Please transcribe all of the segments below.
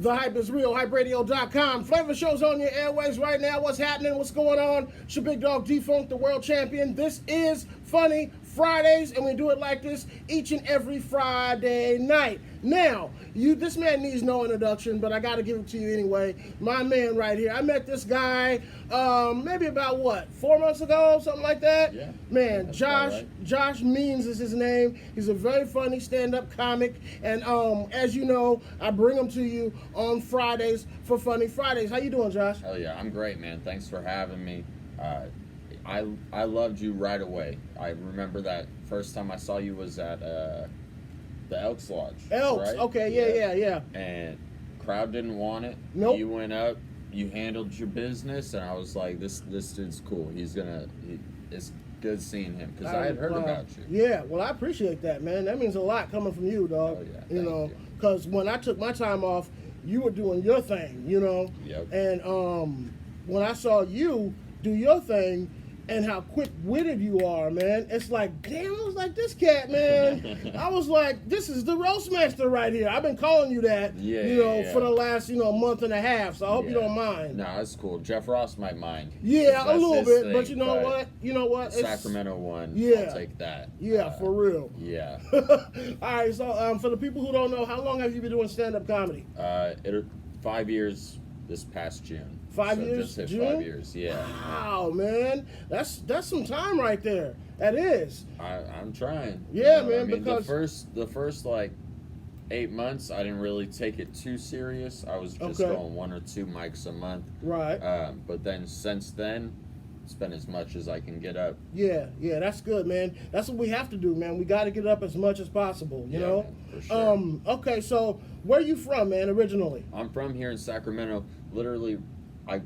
The hype is real, hyperadio.com. Flavor Show's on your airways right now. What's happening? What's going on? It's your big dog D-Funk, the world champion. This is Funny Fridays, and we do it like this each and every Friday night. Now, this man needs no introduction, but I got to give it to you anyway. My man right here. I met this guy maybe about, 4 months ago, something like that? Yeah. Man, Josh, right. Josh Means is his name. He's a very funny stand-up comic, and as you know, I bring him to you on Fridays for Funny Fridays. How you doing, Josh? Hell yeah, I'm great, man. Thanks for having me. I loved you right away. I remember that first time I saw you was at the Elks Lodge. Elks, right? okay, yeah. And crowd didn't want it. Nope. You went up, you handled your business, and I was like, this dude's cool. It's good seeing him because I had heard about you. Yeah, well, I appreciate that, man. That means a lot coming from you, dog. Oh, yeah, you thank know, you. because when I took my time off, you were doing your thing, you know. Yep. And when I saw you do your thing, and how quick-witted you are, man. It's like, damn, I was like, this cat, man. I was like, this is the roast master right here. I've been calling you that, for the last, month and a half, so I hope you don't mind. No, that's cool. Jeff Ross might mind. Yeah, a That's little his bit, thing, but you know what? The Sacramento one, Yeah. I'll take that. Yeah, for real. Yeah. All right, so for the people who don't know, how long have you been doing stand-up comedy? 5 years this past June. 5 So years? Just hit June? 5 years, yeah. Wow, man. That's some time right there. That is. I'm trying. Yeah, You know, man, I mean, because the first like 8 months, I didn't really take it too serious. I was just Okay. going 1 or 2 mics a month. right. But then since then, it's been as much as I can get up. Yeah, that's good, man. That's what we have to do, man. We got to get up as much as possible, you Yeah, know? man, for sure. Okay, so where are you from, man, originally? I'm from here in Sacramento. Literally,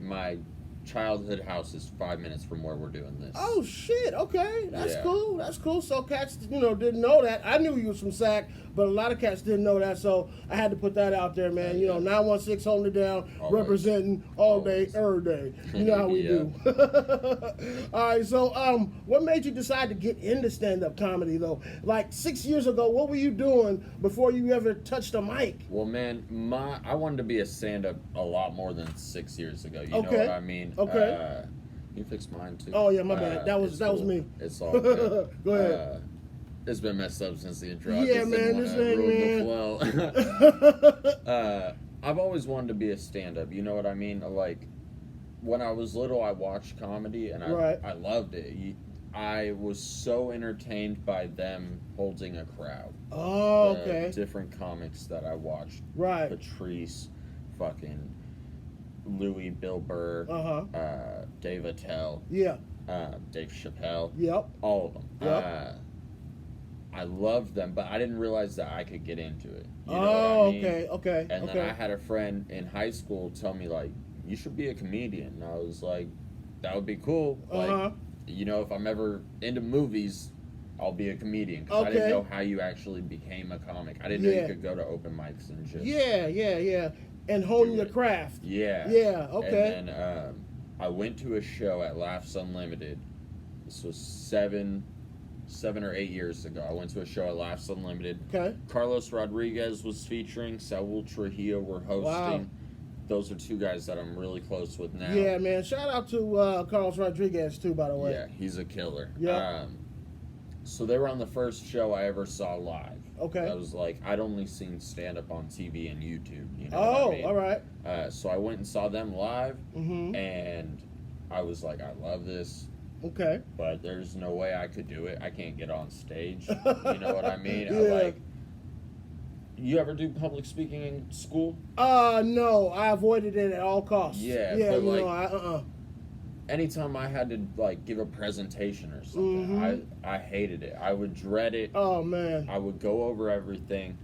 my childhood house is 5 minutes from where we're doing this. Oh, shit, okay. That's Yeah. cool. That's cool. So cats, didn't know that. I knew you was from Sac, but a lot of cats didn't know that, so I had to put that out there, man. Yeah. 916 holding it down, Always. representing all Always. day, every day. You know how we do. All right, so what made you decide to get into stand-up comedy, though? Like 6 years ago, what were you doing before you ever touched a mic? Well, man, I wanted to be a stand-up a lot more than 6 years ago. You know Okay. what I mean? Okay. You fix mine too. Oh, yeah, my bad. That was cool. me. It's all good. Go ahead. It's been messed up since the intro. I Yeah, just man, didn't this wanna thing, ruin the flow. I've always wanted to be a stand-up. You know what I mean? Like, when I was little, I watched comedy, and Right. I loved it. I was so entertained by them holding a crowd. Oh, The okay. different comics that I watched. Right. Patrice, fucking Louis, Bill Burr, Uh-huh. Dave Attell, Yeah. Dave Chappelle, Yep. all of them. Yep. I loved them, but I didn't realize that I could get into it. You know Oh, what I mean? okay. And then I had a friend in high school tell me, like, you should be a comedian. And I was like, that would be cool. Uh-huh. Like, if I'm ever into movies, I'll be a comedian. Because I Okay. didn't know how you actually became a comic. I didn't know Yeah. you could go to open mics and just... Yeah. And hone Do your it. craft. Yeah. Yeah, okay. And then I went to a show at Laughs Unlimited. This was seven or 8 years ago. I went to a show at Laughs Unlimited. Okay. Carlos Rodriguez was featuring. Saul Trujillo were hosting. Wow. Those are two guys that I'm really close with now. Yeah, man. Shout out to Carlos Rodriguez, too, by the way. Yeah, he's a killer. Yeah. So they were on the first show I ever saw live. Okay. I was like, I'd only seen stand-up on TV and YouTube. You know Oh, what I mean? all right. So I went and saw them live, Mm-hmm. and I was like, I love this, Okay. but there's no way I could do it. I can't get on stage. You know what I mean? Yeah. You ever do public speaking in school? No, I avoided it at all costs. Yeah, Yeah, but, Anytime I had to give a presentation or something, Mhm. I hated it. I would dread it. Oh, man. I would go over everything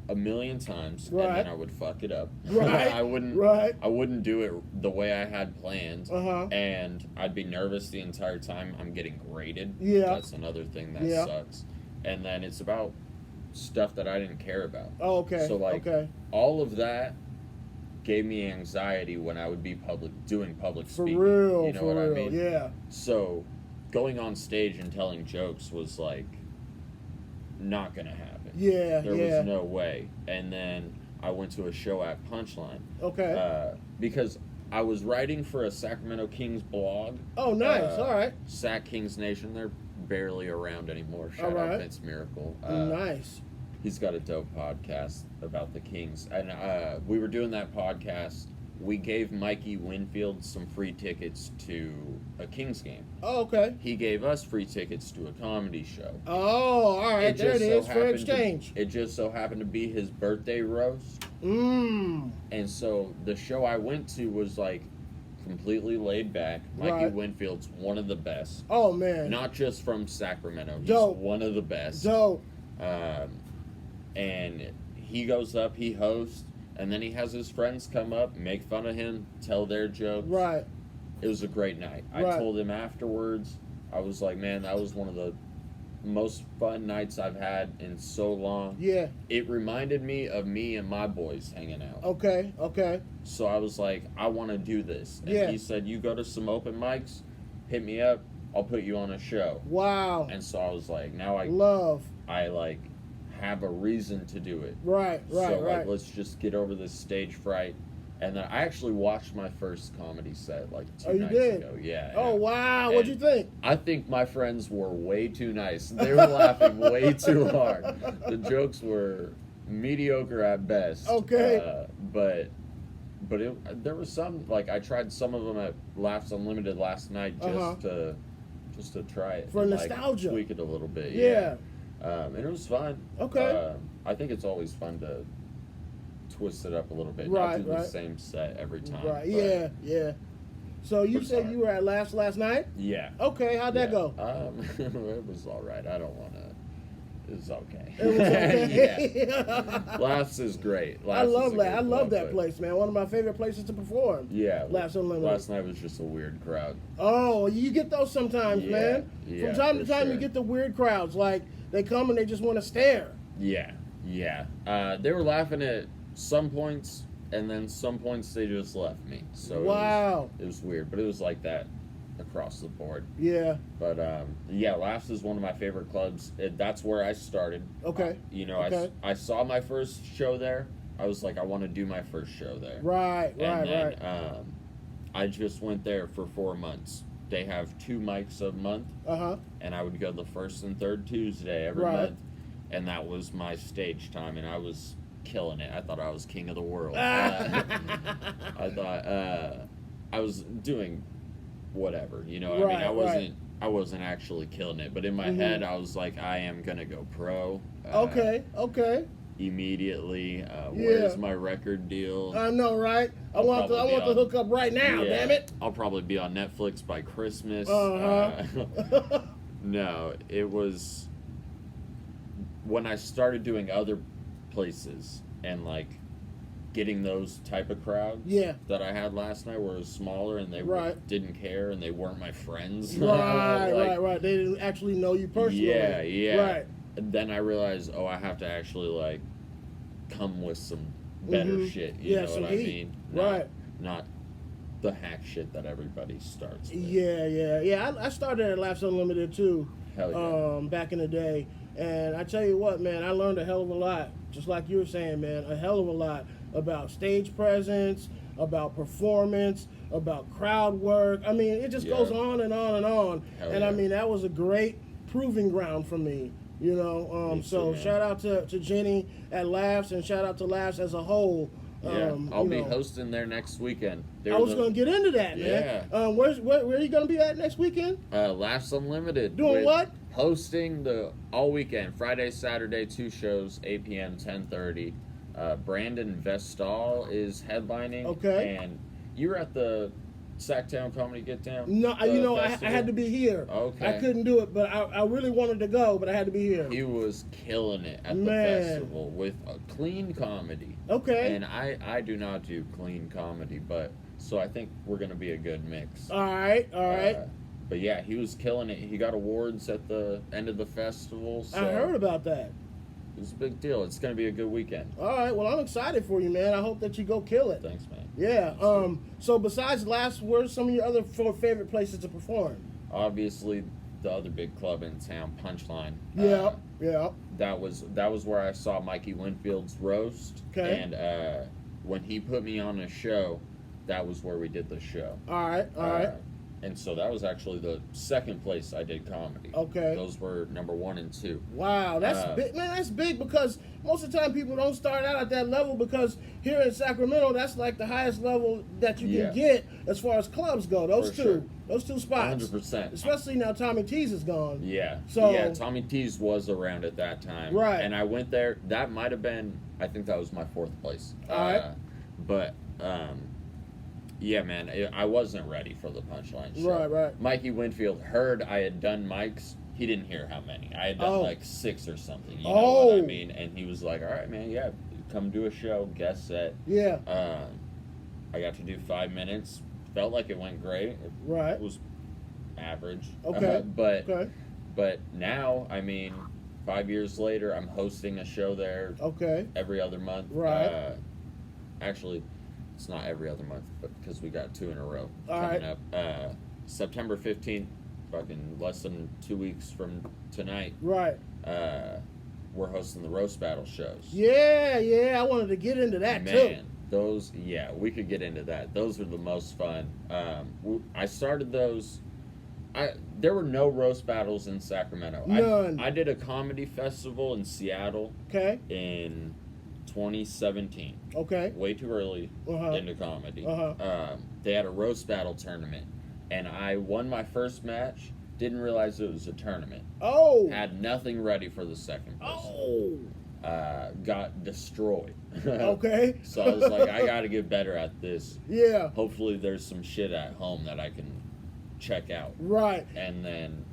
a million times, and Right. then I would fuck it up. Right. I wouldn't. Right. I wouldn't do it the way I had planned, Uh-huh. and I'd be nervous the entire time. I'm getting graded. Yeah. That's another thing that Yeah. sucks. And then it's about stuff that I didn't care about. Oh, okay. So, okay. all of that gave me anxiety when I would be doing public For speaking. real, You know for what real. I mean? Yeah. So, going on stage and telling jokes was not gonna happen. Yeah, There yeah. was no way. And then I went to a show at Punchline. Okay. Because I was writing for a Sacramento Kings blog. Oh, nice. All right. Sac Kings Nation. They're barely around anymore. Shout out Vince Miracle. Nice. He's got a dope podcast about the Kings. And we were doing that podcast. We gave Mikey Winfield some free tickets to a Kings game. Oh, okay. He gave us free tickets to a comedy show. Oh, all right. There it is. Fair exchange. It just so happened to be his birthday roast. Mmm. And so the show I went to was like completely laid back. Mikey Winfield's one of the best. Oh, man. Not just from Sacramento. He's Dope. one of the best. Dope. And he goes up, he hosts, and then he has his friends come up, make fun of him, tell their jokes. Right. It was a great night. I told him afterwards, I was like, man, that was one of the most fun nights I've had in so long. Yeah. It reminded me of me and my boys hanging out. Okay. Okay. So I was like, I want to do this. And he said, you go to some open mics, hit me up, I'll put you on a show. Wow. And so I was like, now I like have a reason to do it. Right. So like, let's just get over this stage fright. And then I actually watched my first comedy set like 2 nights ago. Yeah. Oh, wow. What'd you think? I think my friends were way too nice. They were laughing way too hard. The jokes were mediocre at best. Okay. But there was some, like, I tried some of them at Laughs Unlimited last night just to try it. For and, nostalgia. Like, tweak it a little bit. Yeah. And it was fun. Okay. I think it's always fun to twist it up a little bit. Right, not do the same set every time. Right. Yeah. So you said you were at Laughs last night? Yeah. Okay. How'd that go? It was all right. I don't want to. It was okay. It was okay. Yeah. Laughs is great. I love that. I love that place, man. One of my favorite places to perform. Yeah. Laughs Unlimited. Last night was just a weird crowd. Oh, you get those sometimes, man. Yeah, From time to time, you get the weird crowds. Like, they come and they just want to stare. Yeah. They were laughing at some points, and then some points they just left me. So it was weird, but it was like that across the board. Yeah. But Laughs is one of my favorite clubs. That's where I started. Okay. I saw my first show there. I was like, I want to do my first show there. Right. I just went there for 4 months. They have 2 mics a month. And I would go the first and third Tuesday every month. And that was my stage time, and I was killing it. I thought I was king of the world. I thought I was doing whatever, you know. I mean, I wasn't actually killing it, but in my head, I was like, I am gonna go pro. Okay. Immediately. Where's my record deal? I know, right? I want the hookup right now. Yeah, damn it! I'll probably be on Netflix by Christmas. No, it was when I started doing other places and like getting those type of crowds that I had last night, where it was smaller and they didn't care and they weren't my friends. Right. They didn't actually know you personally. Yeah. Right. And then I realized, I have to actually like come with some better shit. You know what I mean? Not the hack shit that everybody starts with. Yeah. I started at Laughs Unlimited too. Hell yeah. Back in the day. And I tell you what, man, I learned a hell of a lot. Just like you were saying, man, a hell of a lot about stage presence, about performance, about crowd work. I mean, it just goes on and on and on. I mean, that was a great proving ground for me. You know, so shout out to Jenny at Laughs, and shout out to Laughs as a whole. I'll be hosting there next weekend. I was going to get into that, man. Where are you going to be at next weekend? Laughs Unlimited. Doing what? Hosting the all weekend, Friday, Saturday, 2 shows, 8 p.m., 10:30. Brandon Vestal is headlining. Okay. And you were at the Sacktown Comedy Get Down? No, I had to be here. Okay. I couldn't do it, but I really wanted to go, but I had to be here. He was killing it at the festival with a clean comedy. Okay. And I do not do clean comedy, but so I think we're going to be a good mix. All right. But yeah, he was killing it. He got awards at the end of the festival. So I heard about that. It was a big deal. It's going to be a good weekend. All right. Well, I'm excited for you, man. I hope that you go kill it. Thanks, man. Yeah. So besides Laughs, where's some of your other favorite places to perform? Obviously, the other big club in town, Punchline. Yeah, yeah. That was where I saw Mikey Winfield's roast. Okay. And when he put me on a show, that was where we did the show. All right. And so that was actually the second place I did comedy. Okay. Those were number 1 and 2. Wow, that's big, man. That's big because most of the time people don't start out at that level because here in Sacramento, that's like the highest level that you can get as far as clubs go. Those two spots. 100%. Especially now Tommy T's is gone. Yeah. So yeah, Tommy T's was around at that time. Right. And I went there. That might have been. I think that was my 4th place. All right. But. Yeah, man, I wasn't ready for the Punchline show. Right. Mikey Winfield heard I had done mics. He didn't hear how many. I had done like 6 or something. You know what I mean? And he was like, all right, man, yeah, come do a show, guest set. Yeah. I got to do 5 minutes. Felt like it went great. It was average. Okay. But now, I mean, 5 years later, I'm hosting a show there. Okay. Every other month. Right. Actually, it's not every other month, but because we got 2 in a row All coming right. up. September 15th, fucking less than 2 weeks from tonight. Right. We're hosting the roast battle shows. Yeah. I wanted to get into that too. Man, those, yeah, we could get into that. Those are the most fun. I started those. There were no roast battles in Sacramento. None. I did a comedy festival in Seattle. Okay. In 2017. Okay. Way too early into comedy. They had a roast battle tournament, and I won my first match. Didn't realize it was a tournament. Oh. Had nothing ready for the second person. Oh. Got destroyed. Okay. So I was like, I got to get better at this. Yeah. Hopefully there's some shit at home that I can check out. Right. And then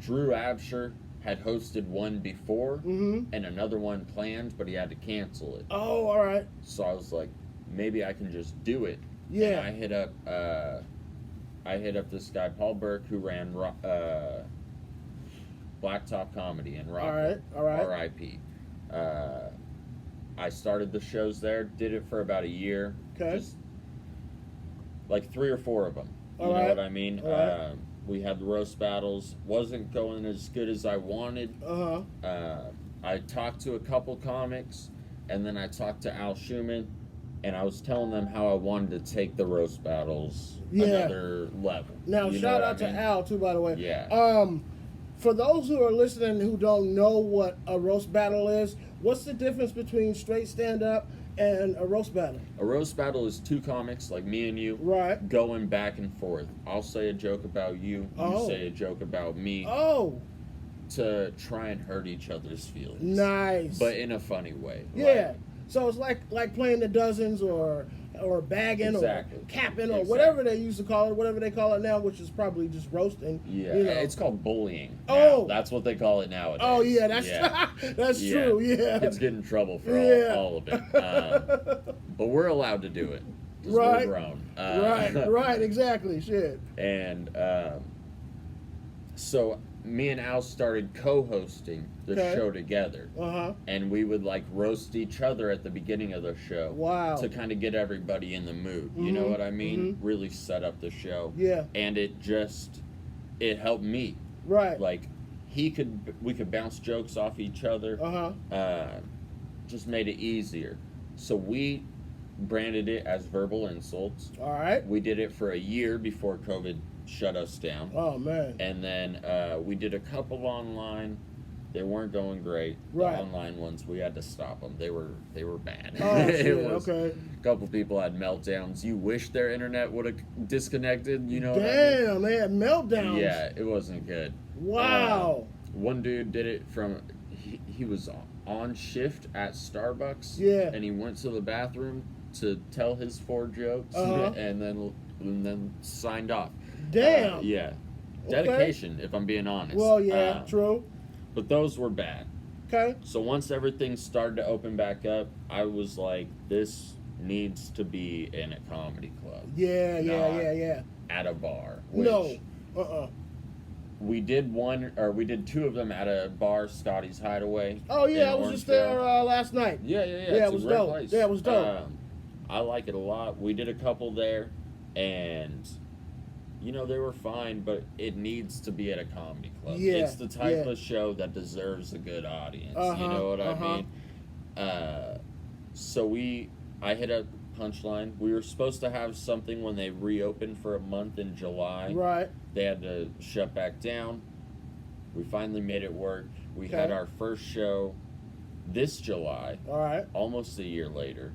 Drew Absher had hosted one before and another one planned, but he had to cancel it. Oh, all right. So I was like, maybe I can just do it. Yeah. And I hit up this guy, Paul Burke, who ran Blacktop Comedy in Rockville. All right. R.I.P. I started the shows there, did it for about a year. Okay. Just like 3 or 4 of them. You All know right. what I mean? All right. We had the roast battles. Wasn't going as good as I wanted. I talked to a couple comics, and then I talked to Al Schumann, and I was telling them how I wanted to take the roast battles another level. Now, shout out to Al, too, by the way. Yeah. For those who are listening who don't know what a roast battle is, what's the difference between straight stand-up and a roast battle? A roast battle is 2 comics, like me and you, right, going back and forth. I'll say a joke about you, you say a joke about me. Oh. To try and hurt each other's feelings. Nice. But in a funny way. Yeah. So it's like playing the dozens or bagging or capping or whatever they used to call it, whatever they call it now, which is probably just roasting. Yeah, you know. It's called bullying. Oh. Now. That's what they call it nowadays. Oh, yeah, that's true, yeah. Kids get in trouble for all of it. But we're allowed to do it. Right. We're grown. Right, exactly, shit. And so me and Al started co-hosting the show together. And we would like roast each other at the beginning of the show. Wow. To kind of get everybody in the mood. You know what I mean? Really set up the show. Yeah. And it helped me. Right. Like we could bounce jokes off each other. Just made it easier. So we branded it as verbal insults. All right. We did it for a year before COVID shut us down. Oh, man. And then we did a couple online. They weren't going great. Right. The online ones, we had to stop them. They were bad. Oh, shit, okay. A couple people had meltdowns. You wish their internet would have disconnected, you know what I Damn, they had meltdowns. Yeah, it wasn't good. Wow. One dude did it from, he was on shift at Starbucks. Yeah. And he went to the bathroom to tell his 4 jokes and then signed off. Damn. Yeah. Dedication, if I'm being honest. Well, yeah, true. But those were bad. Okay. So once everything started to open back up, I was like, this needs to be in a comedy club. Yeah. At a bar. No. We did 2 of them at a bar, Scotty's Hideaway. Oh, yeah, I was just there last night. Yeah. Yeah, it was dope. Place. Yeah, it was dope. I like it a lot. We did a couple there, and You know, they were fine, but it needs to be at a comedy club. Yeah, It's the type yeah. of show that deserves a good audience. You Uh-huh, know what I uh-huh. mean? So I hit up Punchline. We were supposed to have something when they reopened for a month in July. Right. They had to shut back down. We finally made it work. We Okay. had our first show this July, All right. almost a year later.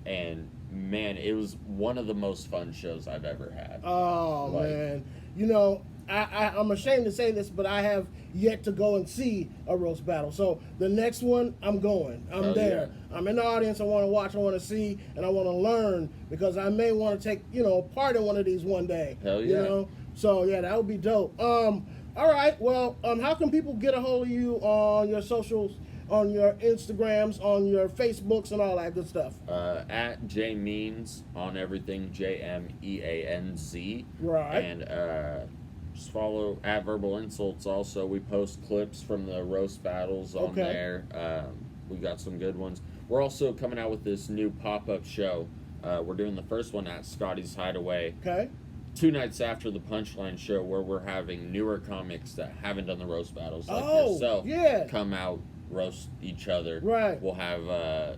And man, it was one of the most fun shows I've ever had. Oh, Like- man. You know, I'm ashamed to say this, but I have yet to go and see a roast battle. So the next one, I'm going. I'm Hell there. yeah. I'm in the audience. I want to watch. I want to see, and I want to learn because I may want to take, part in one of these one day. Hell You yeah. know. So yeah, that would be dope. All right. Well, how can people get a hold of you on your socials, on your Instagrams, on your Facebooks, and all that good stuff? At J Means on everything, JMEANZ. Right. And just follow at Verbal Insults also. We post clips from the roast battles on Okay. there. We got some good ones. We're also coming out with this new pop-up show. We're doing the first one at Scotty's Hideaway Okay. 2 nights after the Punchline show, where we're having newer comics that haven't done the roast battles like Oh, yourself yeah. come out, roast each other. Right. We'll have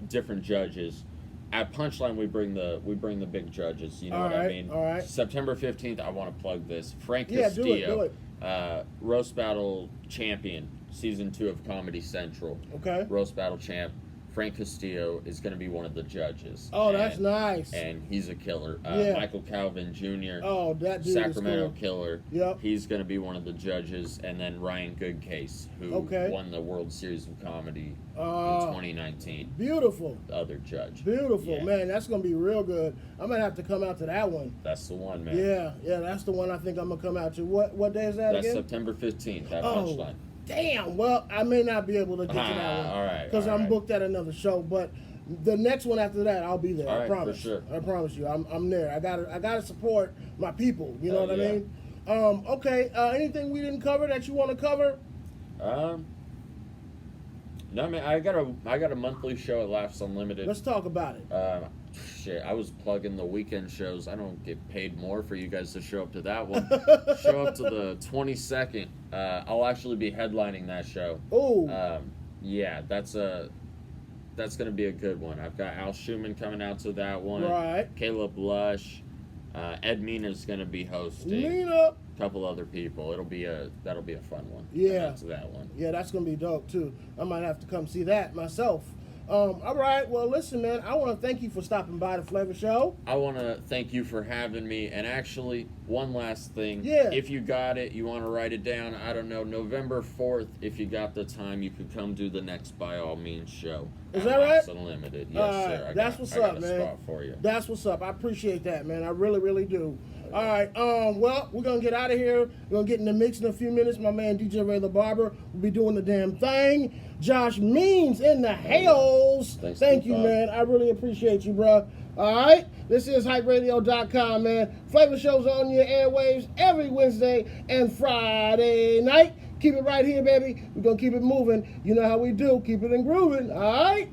different judges. At Punchline, we bring the big judges. You know what I Alright, mean? alright. September 15th, I want to plug this. Frank Yeah, do Castillo, it. roast battle champion, season 2 of Comedy Central. Okay. Roast battle champ. Frank Castillo is going to be one of the judges. Oh, that's And- nice. And he's a killer. Yeah. Michael Calvin Jr. Oh, that dude Sacramento is cool. killer. Yep. He's going to be one of the judges, and then Ryan Goodcase, who Okay. won the World Series of Comedy in Uh, 2019. Beautiful. The other judge. Beautiful, Yeah. man. That's gonna be real good. I'm gonna have to come out to that one. That's the one, man. Yeah, that's the one I think I'm gonna come out to. What day is that That's again? September 15th at Oh, Punchline. damn. Well, I may not be able to get to that one. All right. Because all I'm right. booked at another show, but the next one after that, I'll be there. All I right, for promise. sure. I promise you. I'm there. I gotta support my people. You know Hell what yeah. I mean? Okay. Anything we didn't cover that you want to cover? No, man. I got a monthly show at Laughs Unlimited. Let's talk about it. Shit, I was plugging the weekend shows. I don't get paid more for you guys to show up to that one. Show up to the 22nd. I'll actually be headlining that show. Oh, Yeah, that's gonna be a good one. I've got Al Schumann coming out to that one. right. Caleb Lush. Ed Mina's gonna be hosting. Nina. A couple other people. That'll be a fun one. Yeah. That's that one. Yeah, that's gonna be dope too. I might have to come see that myself. All right. Well, listen, man. I want to thank you for stopping by the Flavor Show. I want to thank you for having me. And actually, one last thing. Yeah. If you got it, you want to write it down. I don't know. November 4th, if you got the time, you could come do the next By All Means show. Is at that right? Laughs Unlimited. Yes, sir. That's what's I got up, a man. spot for you. That's what's up. I appreciate that, man. I really, really do. All right. Well, we're gonna get out of here. We're gonna get in the mix in a few minutes. My man DJ Ray the Barber will be doing the damn thing. Josh Means in the hails. Thanks, Thank you, Tupac. man. I really appreciate you, bro. All right. This is HypeRadio.com, man. Flavor shows on your airwaves every Wednesday and Friday night. Keep it right here, baby. We're gonna keep it moving. You know how we do. Keep it and grooving. All right.